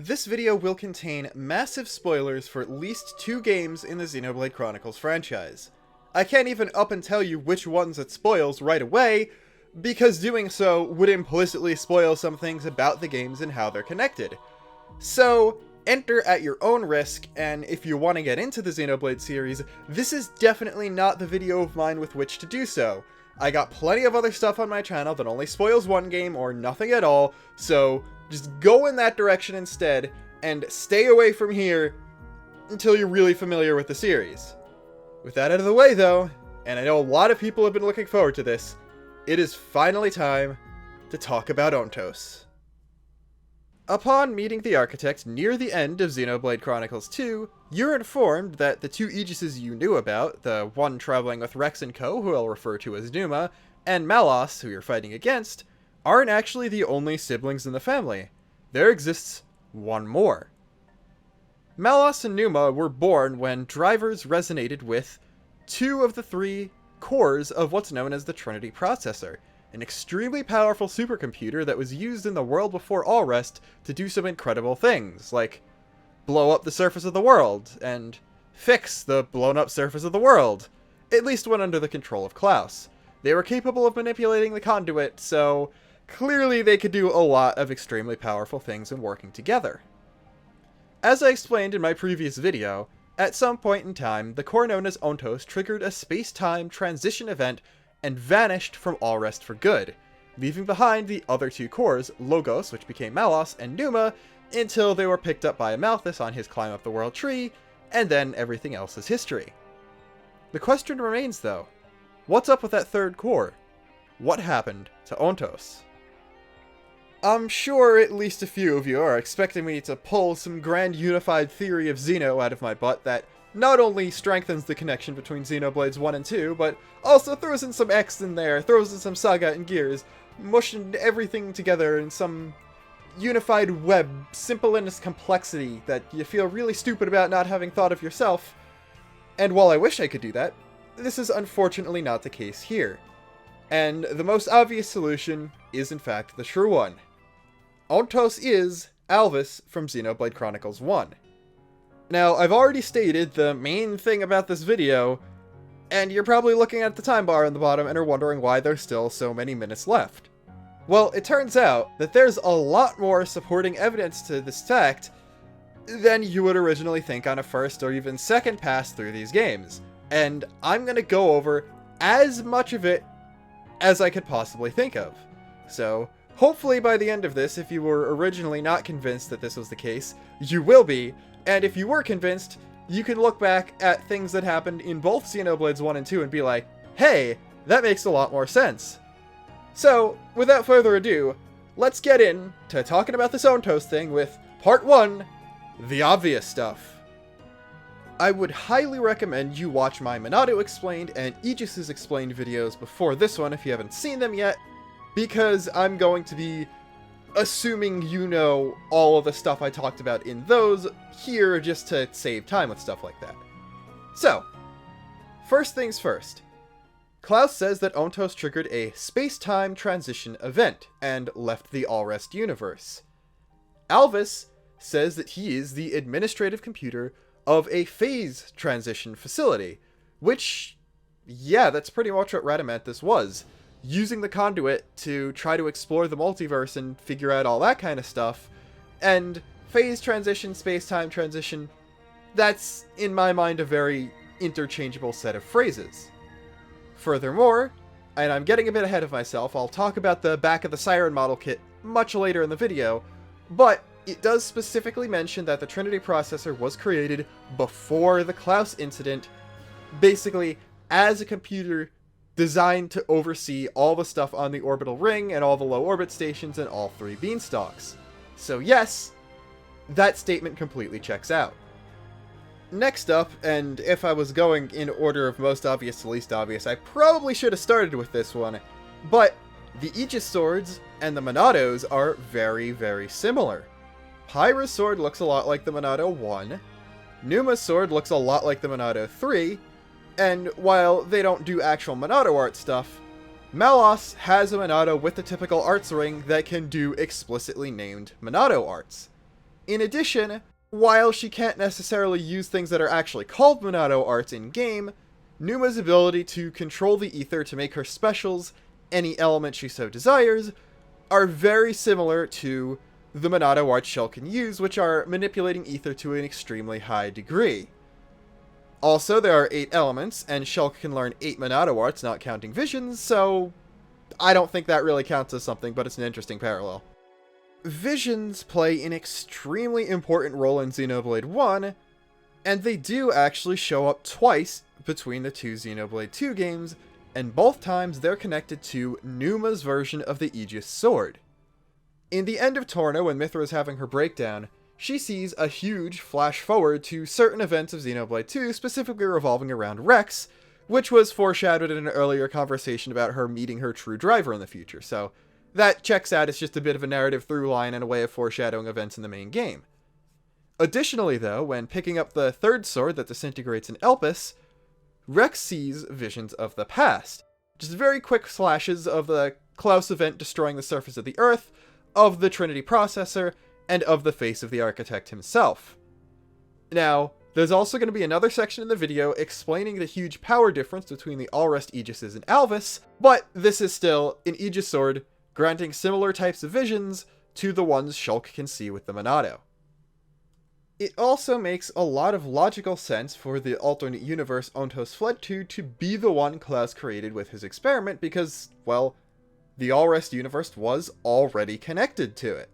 This video will contain massive spoilers for at least 2 games in the Xenoblade Chronicles franchise. I can't even up and tell you which ones it spoils right away, because doing so would implicitly spoil some things about the games and how they're connected. So, enter at your own risk, and if you want to get into the Xenoblade series, this is definitely not the video of mine with which to do so. I got plenty of other stuff on my channel that only spoils one game or nothing at all, so just go in that direction instead, and stay away from here until you're really familiar with the series. With that out of the way though, and I know a lot of people have been looking forward to this, it is finally time to talk about Ontos. Upon meeting the architect near the end of Xenoblade Chronicles 2, you're informed that the 2 aegises you knew about, the one traveling with Rex & Co., who I'll refer to as Numa, and Malos, who you're fighting against, aren't actually the only siblings in the family. There exists one more. Malos and Numa were born when drivers resonated with 2 of the 3 cores of what's known as the Trinity processor, an extremely powerful supercomputer that was used in the world before Allrest to do some incredible things, like blow up the surface of the world, and fix the blown up surface of the world, at least when under the control of Klaus. They were capable of manipulating the conduit, so clearly they could do a lot of extremely powerful things when working together. As I explained in my previous video, at some point in time, the core known as Ontos triggered a space-time transition event and vanished from Allrest for good, leaving behind the other 2 cores, Logos, which became Malos, and Numa, until they were picked up by Amalthus on his climb up the world tree, and then everything else is history. The question remains though, what's up with that 3rd core? What happened to Ontos? I'm sure at least a few of you are expecting me to pull some grand unified theory of Xeno out of my butt that not only strengthens the connection between Xenoblades 1 and 2, but also throws in some X in there, throws in some Saga and Gears, mushing everything together in some unified web, simple in its complexity that you feel really stupid about not having thought of yourself. And while I wish I could do that, this is unfortunately not the case here. And the most obvious solution is in fact the true one. Ontos is Alvis from Xenoblade Chronicles 1. Now, I've already stated the main thing about this video, and you're probably looking at the time bar on the bottom and are wondering why there's still so many minutes left. Well, it turns out that there's a lot more supporting evidence to this fact than you would originally think on a first or even second pass through these games, and I'm gonna go over as much of it as I could possibly think of. So, hopefully by the end of this, if you were originally not convinced that this was the case, you will be, and if you were convinced, you can look back at things that happened in both Xenoblades 1 and 2 and be like, hey, that makes a lot more sense. So, without further ado, let's get into talking about this Ontos thing with Part 1, the obvious stuff. I would highly recommend you watch my Minato Explained and Aegis Explained videos before this one if you haven't seen them yet, because I'm going to be assuming you know all of the stuff I talked about in those here just to save time with stuff like that. So, first things first. Klaus says that Ontos triggered a space-time transition event and left the Allrest universe. Alvis says that he is the administrative computer of a phase transition facility, which, yeah, that's pretty much what Radamanthus was. Using the conduit to try to explore the multiverse and figure out all that kind of stuff, and phase transition, space-time transition, that's, in my mind, a very interchangeable set of phrases. Furthermore, and I'm getting a bit ahead of myself, I'll talk about the back of the Siren model kit much later in the video, but it does specifically mention that the Trinity processor was created before the Klaus incident, basically as a computer designed to oversee all the stuff on the orbital ring and all the low orbit stations and all 3 beanstalks. So yes, that statement completely checks out. Next up, and if I was going in order of most obvious to least obvious, I probably should have started with this one, but the Aegis swords and the Minatos are very, very similar. Pyra's sword looks a lot like the Minato 1, Numa's sword looks a lot like the Minato 3, and while they don't do actual Minato art stuff, Malos has a Minato with the typical arts ring that can do explicitly named Minato arts. In addition, while she can't necessarily use things that are actually called Monado arts in-game, Numa's ability to control the ether to make her specials any element she so desires are very similar to the Monado arts Shell can use, which are manipulating ether to an extremely high degree. Also, there are 8 elements, and Shell can learn 8 Monado arts, not counting visions, so I don't think that really counts as something, but it's an interesting parallel. Visions play an extremely important role in Xenoblade 1, and they do actually show up twice between the two Xenoblade 2 games, and both times they're connected to Numa's version of the Aegis sword. In the end of Torna, when Mithra is having her breakdown, she sees a huge flash forward to certain events of Xenoblade 2, specifically revolving around Rex, which was foreshadowed in an earlier conversation about her meeting her true driver in the future, so that checks out as just a bit of a narrative through line and a way of foreshadowing events in the main game. Additionally, though, when picking up the third sword that disintegrates in Alvis, Rex sees visions of the past. Just very quick flashes of the Klaus event destroying the surface of the Earth, of the Trinity processor, and of the face of the architect himself. Now, there's also going to be another section in the video explaining the huge power difference between the All-Rest Aegises and Alvis, but this is still an Aegis sword granting similar types of visions to the ones Shulk can see with the Monado. It also makes a lot of logical sense for the alternate universe Ontos fled to be the one Klaus created with his experiment because, well, the All-Rest universe was already connected to it.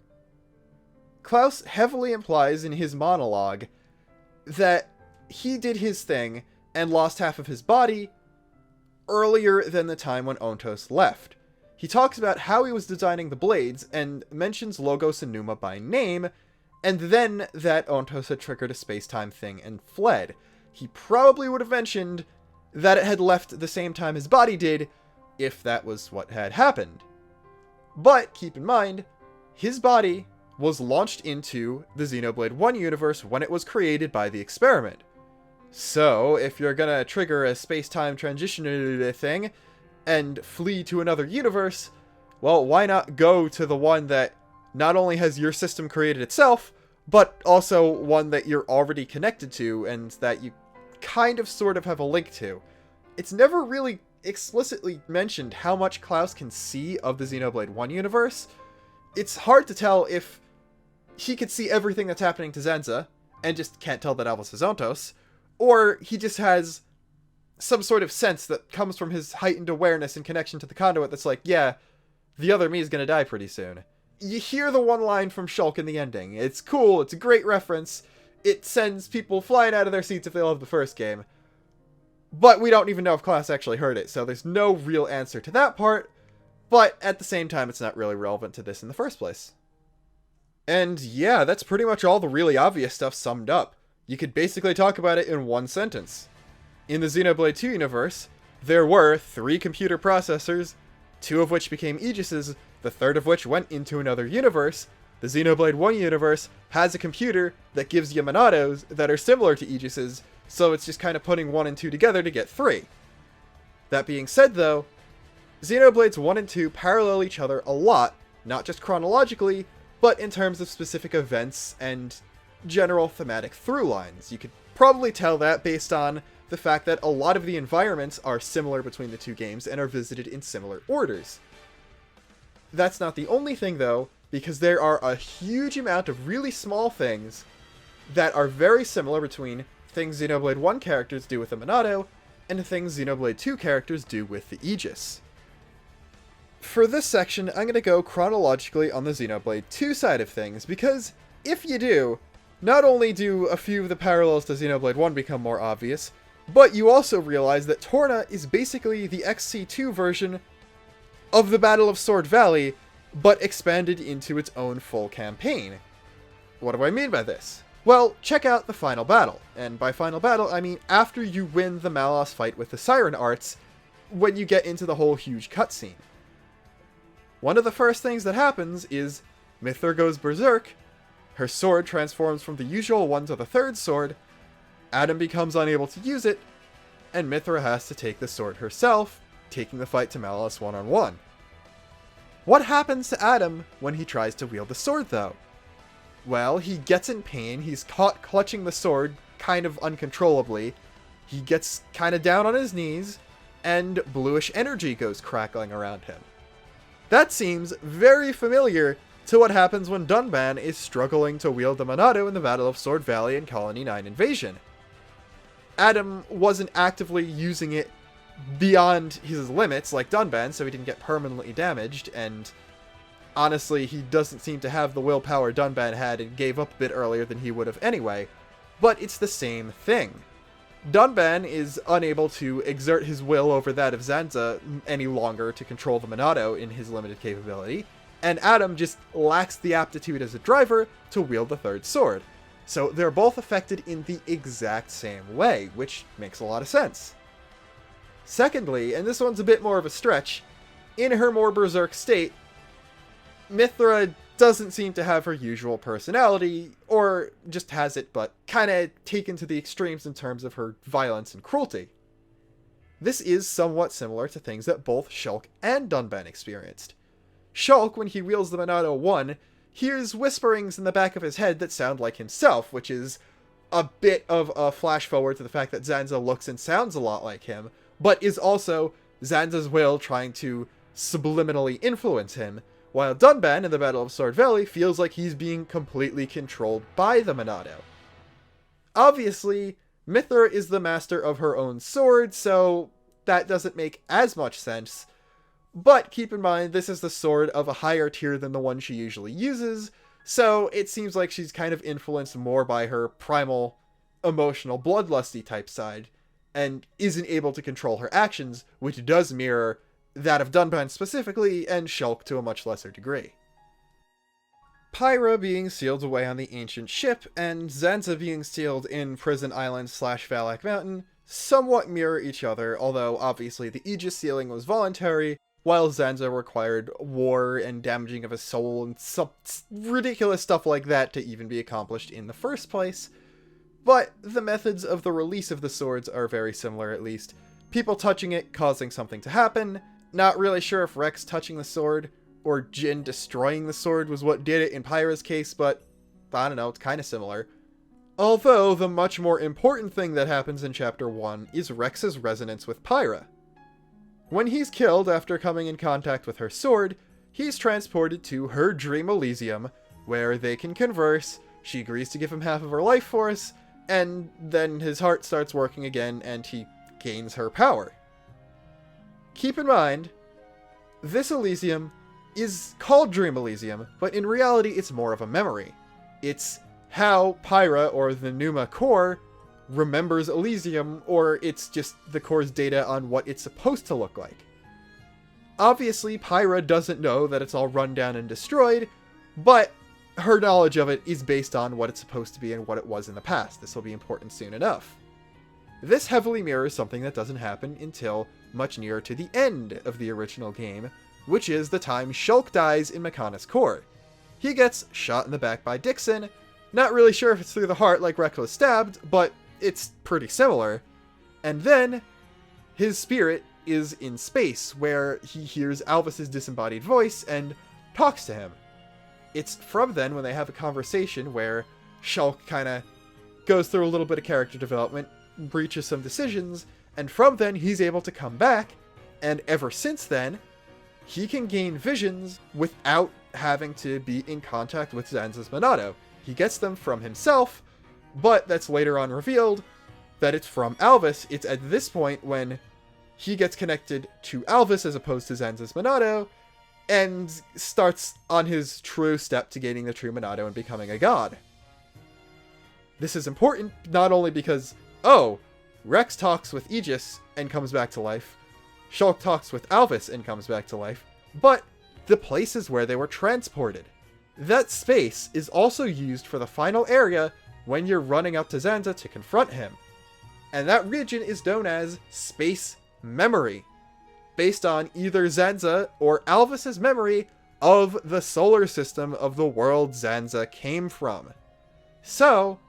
Klaus heavily implies in his monologue that he did his thing and lost half of his body earlier than the time when Ontos left. He talks about how he was designing the blades and mentions Logos and Numa by name, and then that Ontos had triggered a space-time thing and fled. He probably would have mentioned that it had left the same time his body did, if that was what had happened. But, keep in mind, his body was launched into the Xenoblade 1 universe when it was created by the experiment. So, if you're gonna trigger a space-time transition thing, and flee to another universe, well, why not go to the one that not only has your system created itself, but also one that you're already connected to and that you kind of sort of have a link to. It's never really explicitly mentioned how much Klaus can see of the Xenoblade 1 universe. It's hard to tell if he could see everything that's happening to Zenza and just can't tell that Alvis is Ontos, or he just has some sort of sense that comes from his heightened awareness and connection to the conduit that's like, yeah, the other me is gonna die pretty soon. You hear the one line from Shulk in the ending. It's cool, it's a great reference. It sends people flying out of their seats if they love the first game. But we don't even know if Klaus actually heard it, so there's no real answer to that part. But at the same time, it's not really relevant to this in the first place. And yeah, that's pretty much all the really obvious stuff summed up. You could basically talk about it in one sentence. In the Xenoblade 2 universe, there were 3 computer processors, 2 of which became Aegises, the third of which went into another universe. The Xenoblade 1 universe has a computer that gives you Monados that are similar to Aegises, so it's just kind of putting 1 and 2 together to get 3. That being said though, Xenoblades 1 and 2 parallel each other a lot, not just chronologically, but in terms of specific events and general thematic through lines. You could probably tell that based on the fact that a lot of the environments are similar between the two games and are visited in similar orders. That's not the only thing though, because there are a huge amount of really small things that are very similar between things Xenoblade 1 characters do with the Monado and things Xenoblade 2 characters do with the Aegis. For this section, I'm going to go chronologically on the Xenoblade 2 side of things, because if you do, not only do a few of the parallels to Xenoblade 1 become more obvious, but you also realize that Torna is basically the XC2 version of the Battle of Sword Valley, but expanded into its own full campaign. What do I mean by this? Well, check out the final battle. And by final battle, I mean after you win the Malos fight with the Siren Arts, when you get into the whole huge cutscene. One of the first things that happens is Mithra goes berserk, her sword transforms from the usual one to the third sword, Adam becomes unable to use it, and Mithra has to take the sword herself, taking the fight to Malos one-on-one. What happens to Adam when he tries to wield the sword, though? Well, he gets in pain, he's caught clutching the sword kind of uncontrollably, he gets kind of down on his knees, and bluish energy goes crackling around him. That seems very familiar to what happens when Dunban is struggling to wield the Monado in the Battle of Sword Valley and Colony 9 Invasion. Adam wasn't actively using it beyond his limits like Dunban, so he didn't get permanently damaged, and honestly, he doesn't seem to have the willpower Dunban had and gave up a bit earlier than he would have anyway, but it's the same thing. Dunban is unable to exert his will over that of Zanza any longer to control the Monado in his limited capability, and Adam just lacks the aptitude as a driver to wield the third sword. So they're both affected in the exact same way, which makes a lot of sense. Secondly, and this one's a bit more of a stretch, in her more berserk state, Mithra doesn't seem to have her usual personality, or just has it but kinda taken to the extremes in terms of her violence and cruelty. This is somewhat similar to things that both Shulk and Dunban experienced. Shulk, when he wields the Monado 1, hears whisperings in the back of his head that sound like himself, which is a bit of a flash forward to the fact that Zanza looks and sounds a lot like him, but is also Zanza's will trying to subliminally influence him, while Dunban in the Battle of Sword Valley feels like he's being completely controlled by the Monado. Obviously, Mithra is the master of her own sword, so that doesn't make as much sense, but keep in mind this is the sword of a higher tier than the one she usually uses, so it seems like she's kind of influenced more by her primal, emotional, bloodlusty type side, and isn't able to control her actions, which does mirror that of Dunban specifically, and Shulk to a much lesser degree. Pyra being sealed away on the ancient ship, and Zanza being sealed in Prison Island / Valak Mountain somewhat mirror each other, although obviously the aegis sealing was voluntary, while Zanza required war and damaging of his soul and some ridiculous stuff like that to even be accomplished in the first place. But the methods of the release of the swords are very similar, at least. People touching it causing something to happen. Not really sure if Rex touching the sword or Jin destroying the sword was what did it in Pyra's case, but I don't know, it's kind of similar. Although the much more important thing that happens in Chapter 1 is Rex's resonance with Pyra. When he's killed after coming in contact with her sword, he's transported to her Dream Elysium, where they can converse, she agrees to give him half of her life force, and then his heart starts working again and he gains her power. Keep in mind, this Elysium is called Dream Elysium, but in reality it's more of a memory. It's how Pyra, or the Numa core, remembers Elysium, or it's just the core's data on what it's supposed to look like. Obviously, Pyra doesn't know that it's all run down and destroyed, but her knowledge of it is based on what it's supposed to be and what it was in the past. This will be important soon enough. This heavily mirrors something that doesn't happen until much nearer to the end of the original game, which is the time Shulk dies in Makana's core. He gets shot in the back by Dixon, not really sure if it's through the heart like Rex was stabbed, but it's pretty similar. And then his spirit is in space, where he hears Alvis's disembodied voice and talks to him. It's from then when they have a conversation where Shulk kind of goes through a little bit of character development, breaches some decisions, and from then he's able to come back, and ever since then, he can gain visions without having to be in contact with Zanza's Monado. He gets them from himself, but that's later on revealed that it's from Alvis. It's at this point when he gets connected to Alvis as opposed to Zanza's Monado, and starts on his true step to gaining the true Monado and becoming a god. This is important not only because, oh, Rex talks with Aegis and comes back to life, Shulk talks with Alvis and comes back to life, but the places where they were transported. That space is also used for the final area when you're running up to Zanza to confront him. And that region is known as Space Memory, based on either Zanza or Alvis's memory of the solar system of the world Zanza came from. So,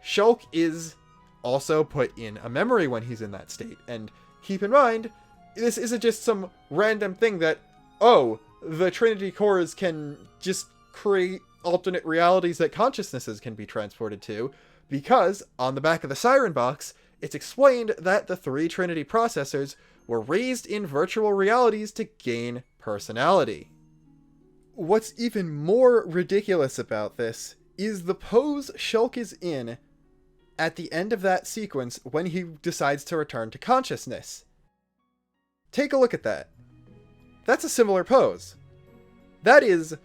Shulk is also put in a memory when he's in that state. And keep in mind, this isn't just some random thing that, oh, the Trinity cores can just create alternate realities that consciousnesses can be transported to, because on the back of the Siren Box, it's explained that the 3 Trinity processors were raised in virtual realities to gain personality. What's even more ridiculous about this is the pose Shulk is in at the end of that sequence when he decides to return to consciousness. Take a look at that. That's a similar pose. That is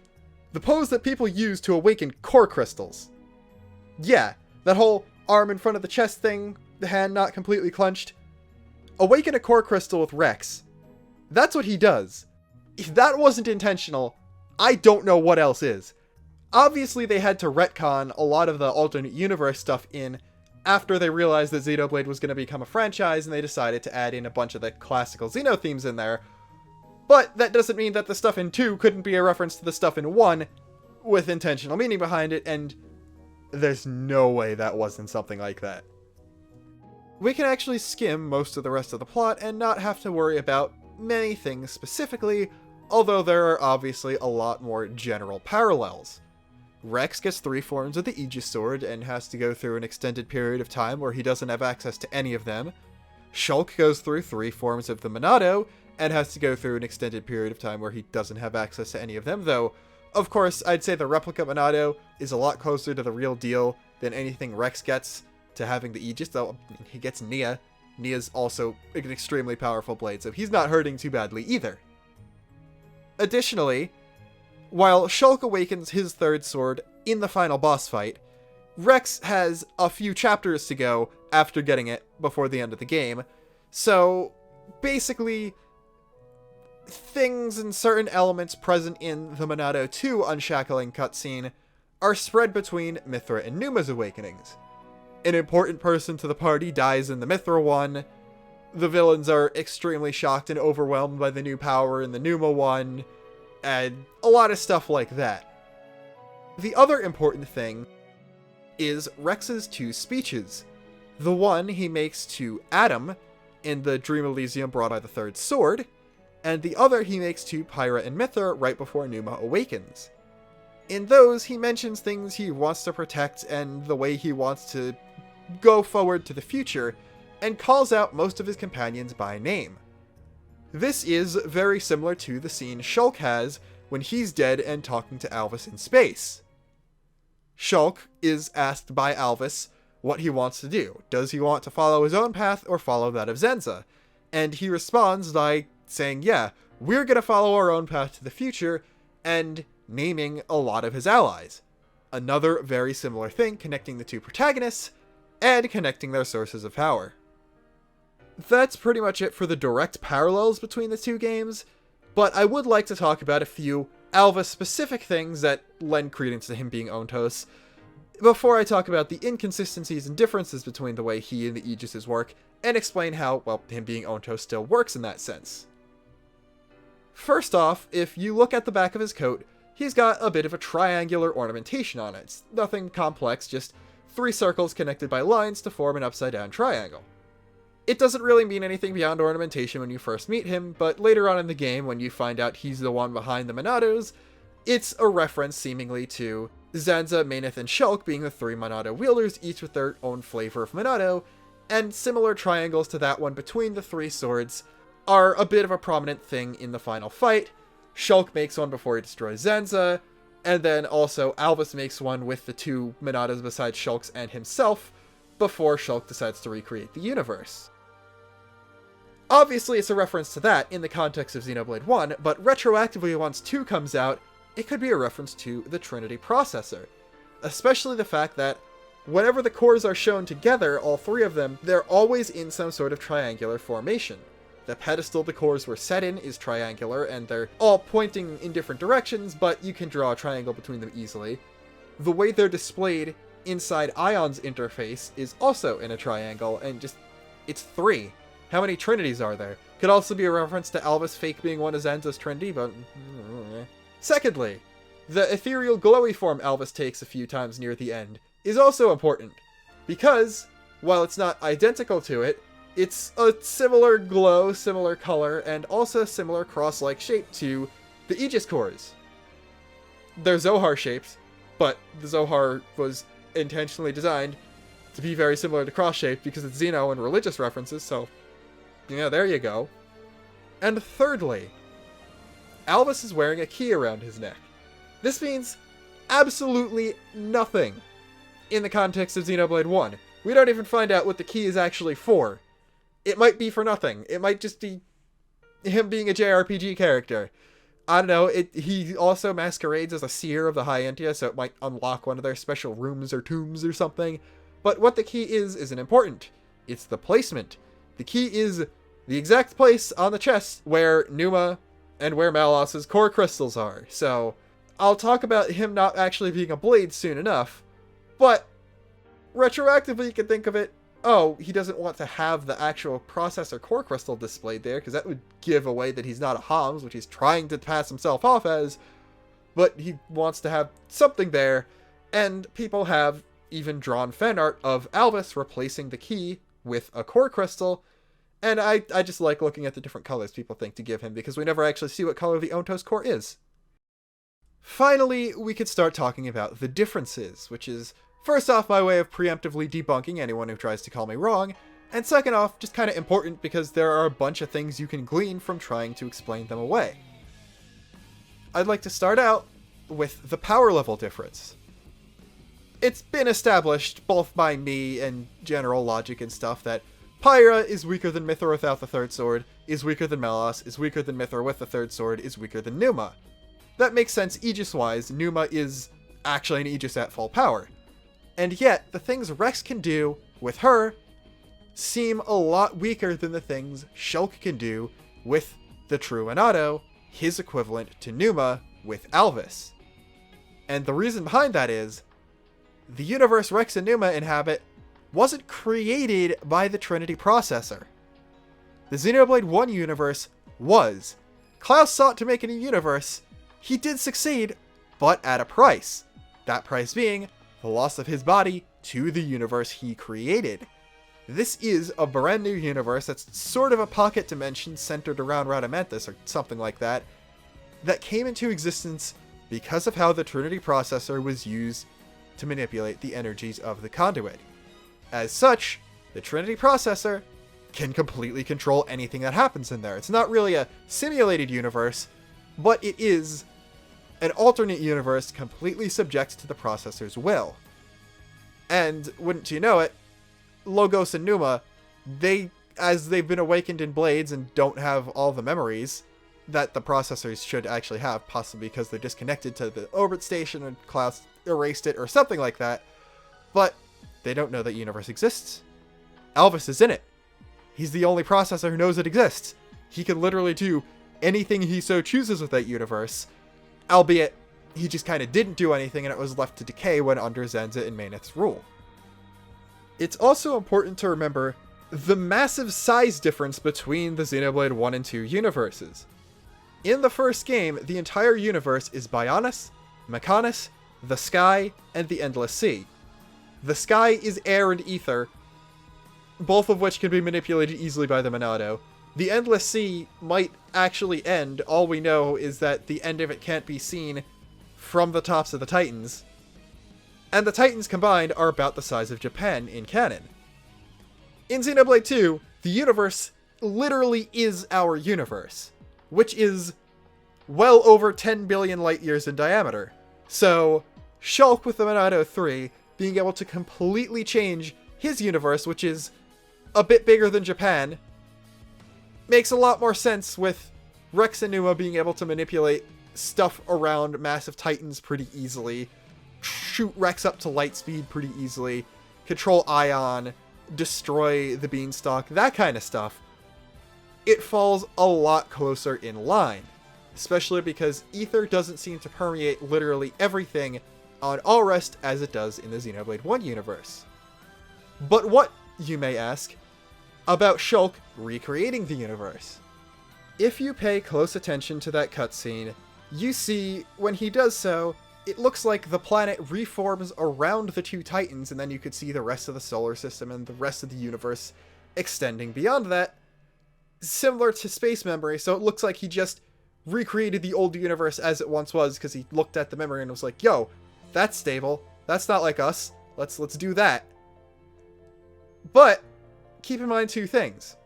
the pose that people use to awaken core crystals. Yeah, that whole arm in front of the chest thing, the hand not completely clenched. Awaken a core crystal with Rex. That's what he does. If that wasn't intentional, I don't know what else is. Obviously they had to retcon a lot of the alternate universe stuff in after they realized that Xenoblade was going to become a franchise, and they decided to add in a bunch of the classical Xeno themes in there. But that doesn't mean that the stuff in 2 couldn't be a reference to the stuff in 1 with intentional meaning behind it, and there's no way that wasn't something like that. We can actually skim most of the rest of the plot and not have to worry about many things specifically, although there are obviously a lot more general parallels. Rex gets 3 forms of the Aegis sword and has to go through an extended period of time where he doesn't have access to any of them. Shulk goes through 3 forms of the Monado and has to go through an extended period of time where he doesn't have access to any of them, though, of course, I'd say the replica Monado is a lot closer to the real deal than anything Rex gets to having the Aegis, though he gets Nia. Nia's also an extremely powerful blade, so he's not hurting too badly either. Additionally, while Shulk awakens his 3rd sword in the final boss fight, Rex has a few chapters to go after getting it before the end of the game, so basically things and certain elements present in the Monado 2 Unshackling cutscene are spread between Mithra and Numa's awakenings. An important person to the party dies in the Mithra one, the villains are extremely shocked and overwhelmed by the new power in the Numa one, and a lot of stuff like that. The other important thing is Rex's 2 speeches. The one he makes to Adam in the Dream Elysium brought by the 3rd sword, and the other he makes to Pyra and Mithra right before Numa awakens. In those, he mentions things he wants to protect and the way he wants to go forward to the future, and calls out most of his companions by name. This is very similar to the scene Shulk has when he's dead and talking to Alvis in space. Shulk is asked by Alvis what he wants to do. Does he want to follow his own path or follow that of Zenza? And he responds by saying, yeah, we're going to follow our own path to the future, and naming a lot of his allies. Another very similar thing connecting the 2 protagonists, and connecting their sources of power. That's pretty much it for the direct parallels between the 2 games, but I would like to talk about a few Alvis-specific things that lend credence to him being Ontos, before I talk about the inconsistencies and differences between the way he and the Aegises work, and explain how, well, him being Ontos still works in that sense. First off, if you look at the back of his coat, he's got a bit of a triangular ornamentation on it. It's nothing complex, just 3 circles connected by lines to form an upside-down triangle. It doesn't really mean anything beyond ornamentation when you first meet him, but later on in the game, when you find out he's the one behind the Monados, it's a reference seemingly to Zanza, Maneth, and Shulk being the 3 Monado wielders, each with their own flavor of Monado, and similar triangles to that one between the 3 swords are a bit of a prominent thing in the final fight. Shulk makes one before he destroys Zanza, and then also Alvis makes one with the 2 Monados besides Shulk's and himself, before Shulk decides to recreate the universe. Obviously, it's a reference to that in the context of Xenoblade 1, but retroactively once 2 comes out, it could be a reference to the Trinity processor. Especially the fact that whenever the cores are shown together, all 3 of them, they're always in some sort of triangular formation. The pedestal the cores were set in is triangular, and they're all pointing in different directions, but you can draw a triangle between them easily. The way they're displayed inside Ion's interface is also in a triangle, and just, it's 3. How many Trinities are there? Could also be a reference to Alvis fake being one of Zanza's Trinity, but... Secondly, the ethereal glowy form Alvis takes a few times near the end is also important, because, while it's not identical to it, it's a similar glow, similar color, and also similar cross-like shape to the Aegis cores. They're Zohar shaped, but the Zohar was intentionally designed to be very similar to cross-shaped because it's Xeno and religious references, so, yeah, there you go. And thirdly, Alvis is wearing a key around his neck. This means absolutely nothing in the context of Xenoblade 1. We don't even find out what the key is actually for. It might be for nothing. It might just be him being a JRPG character. I don't know, he also masquerades as a seer of the High Entia, so it might unlock one of their special rooms or tombs or something. But what the key isn't important. It's the placement. The key is the exact place on the chest where Numa and where Malos's core crystals are. So, I'll talk about him not actually being a blade soon enough, but retroactively you can think of it, oh, he doesn't want to have the actual processor core crystal displayed there, because that would give away that he's not a Homs, which he's trying to pass himself off as, but he wants to have something there, and people have even drawn fan art of Alvis replacing the key with a core crystal, and I just like looking at the different colors people think to give him, because we never actually see what color the Ontos core is. Finally, we could start talking about the differences, which is first off, my way of preemptively debunking anyone who tries to call me wrong, and second off, just kind of important because there are a bunch of things you can glean from trying to explain them away. I'd like to start out with the power level difference. It's been established, both by me and general logic and stuff, that Pyra is weaker than Mythra without the third sword, is weaker than Melos, is weaker than Mythra with the third sword, is weaker than Numa. That makes sense Aegis-wise, Numa is actually an Aegis at full power. And yet, the things Rex can do with her seem a lot weaker than the things Shulk can do with the True Minato, his equivalent to Numa with Alvis. And the reason behind that is, the universe Rex and Numa inhabit wasn't created by the Trinity processor. The Xenoblade 1 universe was. Klaus sought to make a new universe. He did succeed, but at a price. That price being the loss of his body to the universe he created. This is a brand new universe that's sort of a pocket dimension centered around Radamanthus or something like that came into existence because of how the Trinity processor was used to manipulate the energies of the conduit. As such, the Trinity processor can completely control anything that happens in there. It's not really a simulated universe, but it is an alternate universe completely subject to the processor's will. And, wouldn't you know it, Logos and Numa, as they've been awakened in Blades and don't have all the memories that the processors should actually have, possibly because they're disconnected to the orbit station and Klaus erased it or something like that, but they don't know that universe exists. Alvis is in it. He's the only processor who knows it exists. He can literally do anything he so chooses with that universe, albeit he just kind of didn't do anything and it was left to decay when under Zenza and Maineth's rule. It's also important to remember the massive size difference between the Xenoblade 1 and 2 universes. In the first game, the entire universe is Bionis, Mechonis, the Sky, and the Endless Sea. The Sky is air and ether, both of which can be manipulated easily by the Minato. The Endless Sea might actually end. All we know is that the end of it can't be seen from the tops of the Titans. And the Titans combined are about the size of Japan in canon. In Xenoblade 2, the universe literally is our universe, which is well over 10 billion light years in diameter. So, Shulk with the Minato 3 being able to completely change his universe, which is a bit bigger than Japan, makes a lot more sense with Rex and Numa being able to manipulate stuff around massive Titans pretty easily, shoot Rex up to light speed pretty easily, control Ion, destroy the Beanstalk, that kind of stuff. It falls a lot closer in line, especially because ether doesn't seem to permeate literally everything on Allrest as it does in the Xenoblade 1 universe. But what, you may ask, about Shulk recreating the universe? If you pay close attention to that cutscene, you see, when he does so, it looks like the planet reforms around the two Titans, and then you could see the rest of the solar system and the rest of the universe extending beyond that, similar to Space Memory, so it looks like he just recreated the old universe as it once was, because he looked at the memory and was like, yo, that's stable. That's not like us. Let's do that. But keep in mind two things.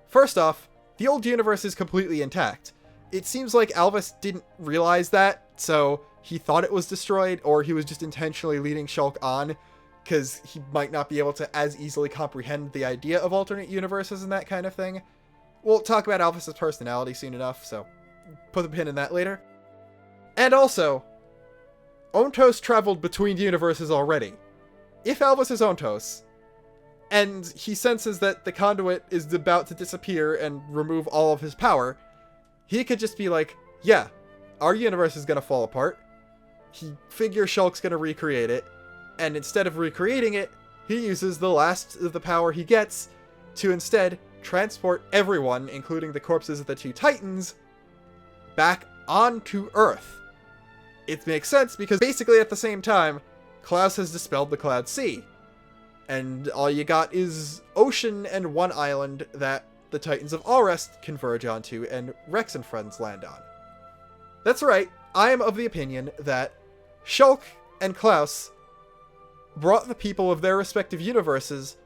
First off, the old universe is completely intact. It seems like Alvis didn't realize that, so he thought it was destroyed, or he was just intentionally leading Shulk on, because he might not be able to as easily comprehend the idea of alternate universes and that kind of thing. We'll talk about Alvis' personality soon enough, so put the pin in that later. And also, Ontos traveled between universes already. If Alvis is Ontos, and he senses that the conduit is about to disappear and remove all of his power, he could just be like, yeah, our universe is going to fall apart. He figures Shulk's going to recreate it, and instead of recreating it, he uses the last of the power he gets to instead transport everyone, including the corpses of the two Titans, back onto Earth. It makes sense because basically at the same time, Klaus has dispelled the Cloud Sea, and all you got is ocean and one island that the Titans of Allrest converge onto and Rex and friends land on. That's right, I am of the opinion that Shulk and Klaus brought the people of their respective universes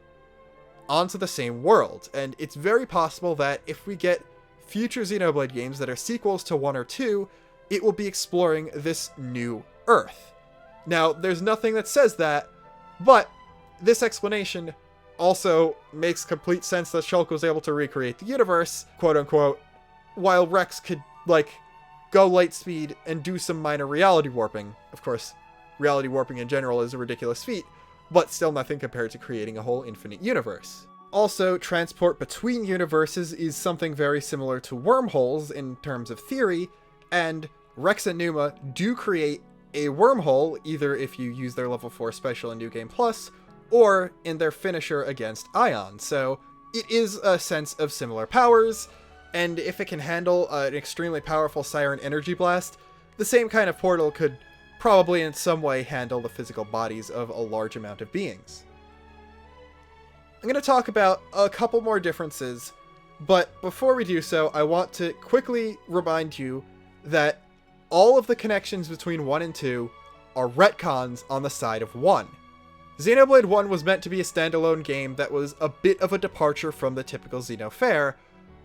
onto the same world, and it's very possible that if we get future Xenoblade games that are sequels to 1 or 2, it will be exploring this new Earth. Now, there's nothing that says that, but this explanation also makes complete sense that Shulk was able to recreate the universe, quote-unquote, while Rex could, go light speed and do some minor reality warping. Of course, reality warping in general is a ridiculous feat, but still nothing compared to creating a whole infinite universe. Also, transport between universes is something very similar to wormholes in terms of theory, and Rex and Numa do create a wormhole, either if you use their level 4 special in New Game Plus, or in their finisher against Ion, so it is a sense of similar powers, and if it can handle an extremely powerful Siren Energy Blast, the same kind of portal could probably in some way handle the physical bodies of a large amount of beings. I'm going to talk about a couple more differences, but before we do so, I want to quickly remind you that all of the connections between 1 and 2 are retcons on the side of 1. Xenoblade 1 was meant to be a standalone game that was a bit of a departure from the typical Xeno fare,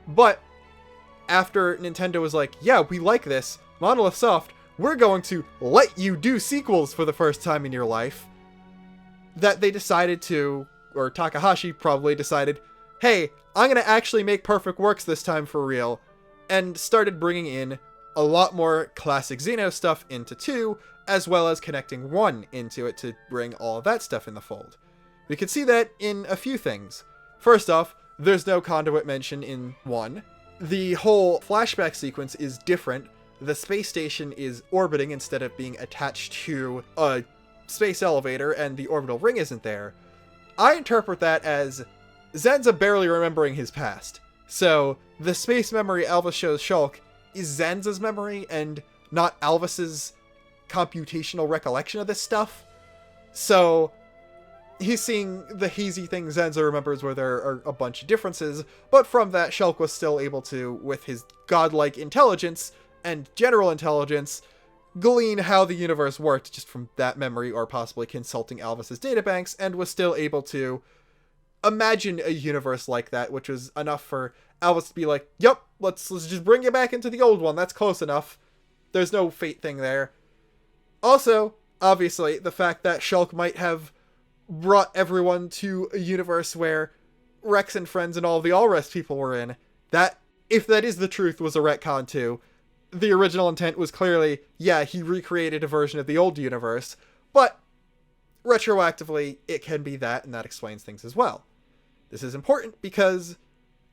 but after Nintendo was like, yeah, we like this, Monolith Soft, we're going to let you do sequels for the first time in your life, that they decided to, or Takahashi probably decided, hey, I'm going to actually make Perfect Works this time for real, and started bringing in a lot more classic Xeno stuff into 2, as well as connecting 1 into it to bring all of that stuff in the fold. We can see that in a few things. First off, there's no conduit mention in 1. The whole flashback sequence is different. The space station is orbiting instead of being attached to a space elevator, and the orbital ring isn't there. I interpret that as Zenza barely remembering his past. So, the space memory Alvis shows Shulk is Zenza's memory, and not Alvis's computational recollection of this stuff. So, he's seeing the hazy thing Zenza remembers where there are a bunch of differences, but from that, Shulk was still able to, with his godlike intelligence and general intelligence, glean how the universe worked just from that memory, or possibly consulting Alvis's databanks, and was still able to imagine a universe like that, which was enough for Alvis to be like, yep, let's just bring you back into the old one, that's close enough. There's no fate thing there. Also, obviously, the fact that Shulk might have brought everyone to a universe where Rex and friends and all of the Allrest people were in, that, if that is the truth, was a retcon too. The original intent was clearly, yeah, he recreated a version of the old universe, but retroactively, it can be that, and that explains things as well. This is important because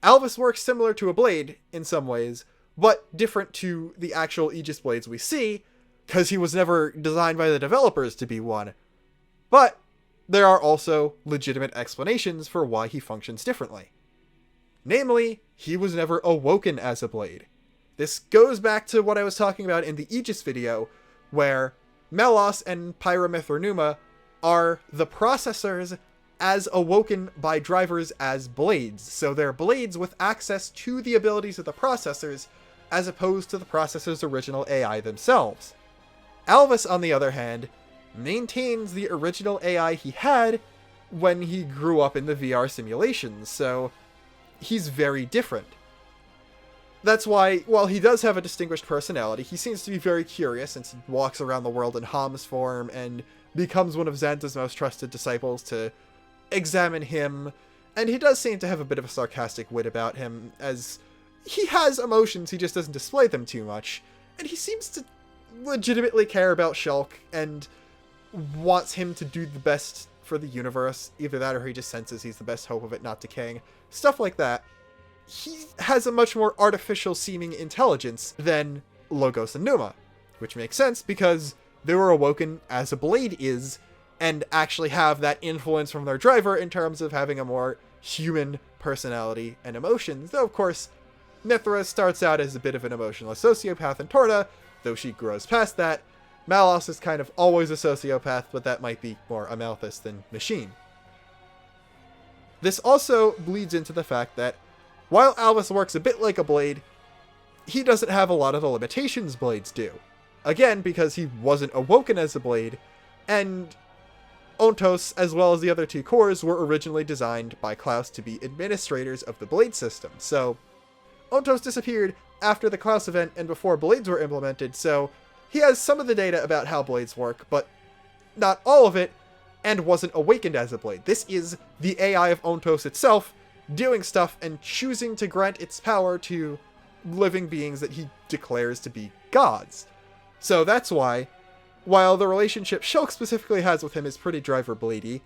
Alvis works similar to a blade in some ways, but different to the actual Aegis blades we see, because he was never designed by the developers to be one. But there are also legitimate explanations for why he functions differently. Namely, he was never awoken as a blade. This goes back to what I was talking about in the Aegis video, where Melos and Pyramithornuma are the processors as awoken by drivers as blades, so they're blades with access to the abilities of the processors, as opposed to the processors' original AI themselves. Alvis, on the other hand, maintains the original AI he had when he grew up in the VR simulations, so he's very different. That's why, while he does have a distinguished personality, he seems to be very curious since he walks around the world in Ham's form and becomes one of Zanza's most trusted disciples to examine him, and he does seem to have a bit of a sarcastic wit about him, as he has emotions, he just doesn't display them too much, and he seems to legitimately care about Shulk and wants him to do the best for the universe. Either that or he just senses he's the best hope of it not decaying. Stuff like that. He has a much more artificial seeming intelligence than Logos and Numa, which makes sense because they were awoken as a blade is, and actually have that influence from their driver in terms of having a more human personality and emotions. Though, of course, Mithra starts out as a bit of an emotionless sociopath in Torna, though she grows past that. Malos is kind of always a sociopath, but that might be more Amalthus than Machine. This also bleeds into the fact that while Alvis works a bit like a blade, he doesn't have a lot of the limitations blades do. Again, because he wasn't awoken as a blade, and Ontos, as well as the other two cores, were originally designed by Klaus to be administrators of the blade system. So, Ontos disappeared after the Klaus event and before blades were implemented, so he has some of the data about how blades work, but not all of it, and wasn't awakened as a blade. This is the AI of Ontos itself, doing stuff and choosing to grant its power to living beings that he declares to be gods. So that's why, while the relationship Shulk specifically has with him is pretty driver-bladey,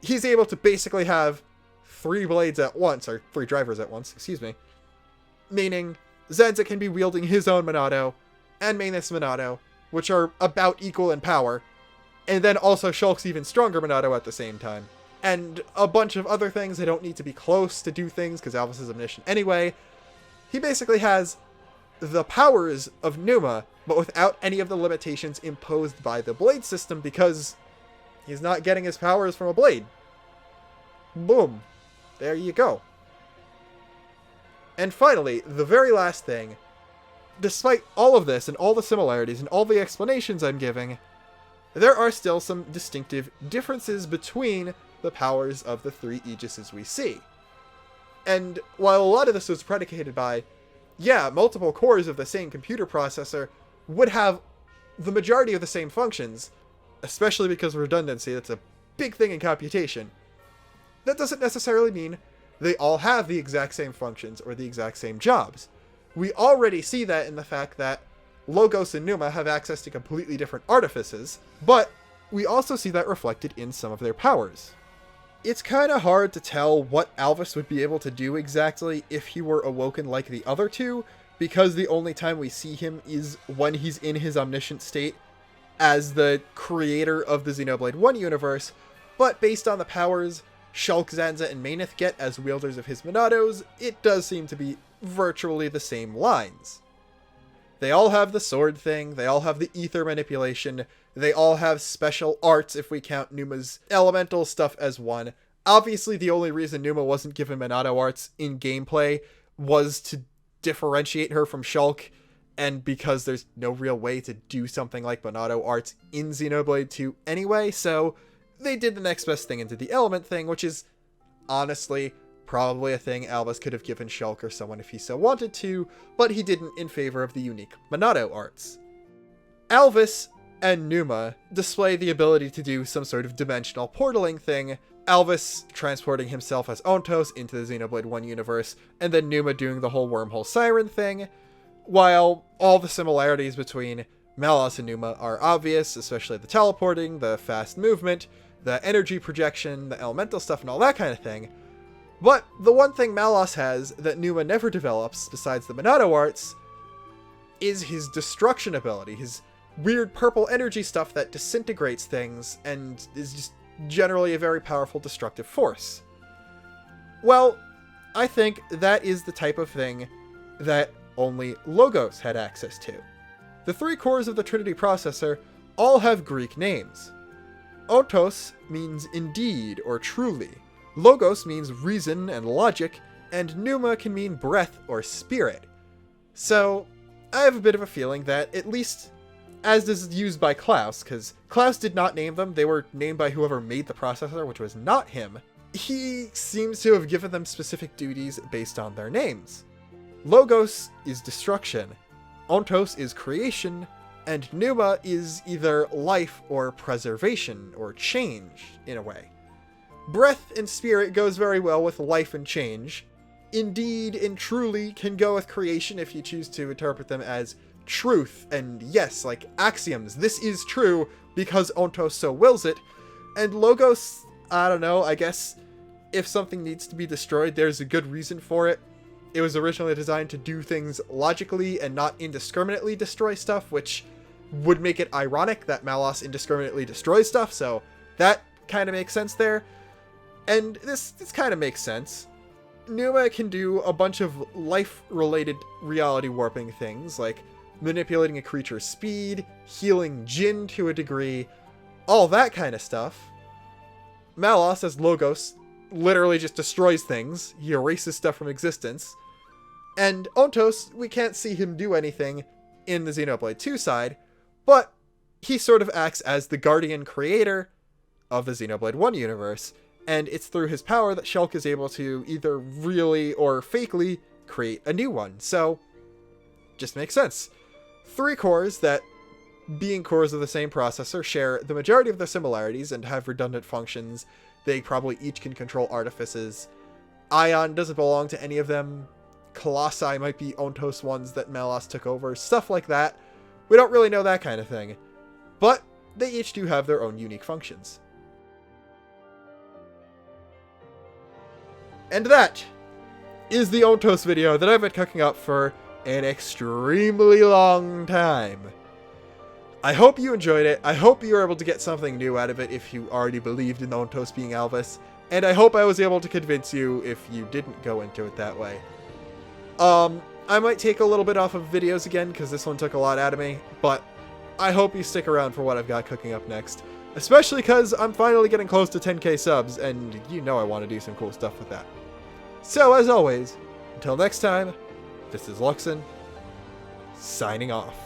he's able to basically have 3 blades at once, or 3 drivers at once, excuse me. Meaning, Zanza can be wielding his own Monado, and Maneth's Monado, which are about equal in power, and then also Shulk's even stronger Monado at the same time. And a bunch of other things. They don't need to be close to do things, because Alvis is omniscient anyway. He basically has the powers of Numa, but without any of the limitations imposed by the blade system, because he's not getting his powers from a blade. Boom. There you go. And finally, the very last thing. Despite all of this, and all the similarities, and all the explanations I'm giving, there are still some distinctive differences between the powers of the 3 aegises we see. And while a lot of this was predicated by, yeah, multiple cores of the same computer processor would have the majority of the same functions, especially because of redundancy, that's a big thing in computation, that doesn't necessarily mean they all have the exact same functions or the exact same jobs. We already see that in the fact that Logos and Numa have access to completely different artifices, but we also see that reflected in some of their powers. It's kind of hard to tell what Alvis would be able to do exactly if he were awoken like the other two, because the only time we see him is when he's in his omniscient state as the creator of the Xenoblade 1 universe, but based on the powers Shulk, Zanza, and Maneth get as wielders of his Monados, it does seem to be virtually the same lines. They all have the sword thing, they all have the ether manipulation, they all have special arts if we count Numa's elemental stuff as one. Obviously, the only reason Numa wasn't given Monado arts in gameplay was to differentiate her from Shulk, and because there's no real way to do something like Monado arts in Xenoblade 2 anyway, so they did the next best thing into the element thing, which is, honestly, probably a thing Alvis could have given Shulk or someone if he so wanted to, but he didn't in favor of the unique Monado arts. Alvis and Numa display the ability to do some sort of dimensional portaling thing, Alvis transporting himself as Ontos into the Xenoblade 1 universe, and then Numa doing the whole wormhole siren thing, while all the similarities between Malos and Numa are obvious, especially the teleporting, the fast movement, the energy projection, the elemental stuff, and all that kind of thing. But the one thing Malos has that Numa never develops, besides the Monado arts, is his destruction ability, his weird purple energy stuff that disintegrates things and is just generally a very powerful destructive force. Well, I think that is the type of thing that only Logos had access to. The 3 cores of the Trinity processor all have Greek names. Ontos means indeed or truly, Logos means reason and logic, and Numa can mean breath or spirit. So, I have a bit of a feeling that, at least as is used by Klaus, because Klaus did not name them. They were named by whoever made the processor, which was not him. He seems to have given them specific duties based on their names. Logos is destruction, Ontos is creation, and Pneuma is either life or preservation, or change, in a way. Breath and spirit goes very well with life and change. Indeed and truly can go with creation if you choose to interpret them as truth, and yes, like axioms. This is true because Ontos so wills it. And Logos, I don't know, I guess if something needs to be destroyed, there's a good reason for it. It was originally designed to do things logically and not indiscriminately destroy stuff, which would make it ironic that Malos indiscriminately destroys stuff, so that kind of makes sense there. And this kind of makes sense. Pneuma can do a bunch of life-related reality warping things, like manipulating a creature's speed, healing Jinn to a degree, all that kind of stuff. Malos, as Logos, literally just destroys things. He erases stuff from existence. And Ontos, we can't see him do anything in the Xenoblade 2 side, but he sort of acts as the guardian creator of the Xenoblade 1 universe, and it's through his power that Shulk is able to either really or fakely create a new one. So, just makes sense. 3 cores that, being cores of the same processor, share the majority of their similarities and have redundant functions. They probably each can control artifices. Ion doesn't belong to any of them. Colossi might be Ontos ones that Malos took over. Stuff like that. We don't really know that kind of thing. But they each do have their own unique functions. And that is the Ontos video that I've been cooking up for an extremely long time. I hope you enjoyed it. I hope you were able to get something new out of it if you already believed in Ontos being Alvis. And I hope I was able to convince you if you didn't go into it that way. I might take a little bit off of videos again because this one took a lot out of me. But I hope you stick around for what I've got cooking up next. Especially because I'm finally getting close to 10k subs, and you know I want to do some cool stuff with that. So, as always, until next time, this is Luxon, signing off.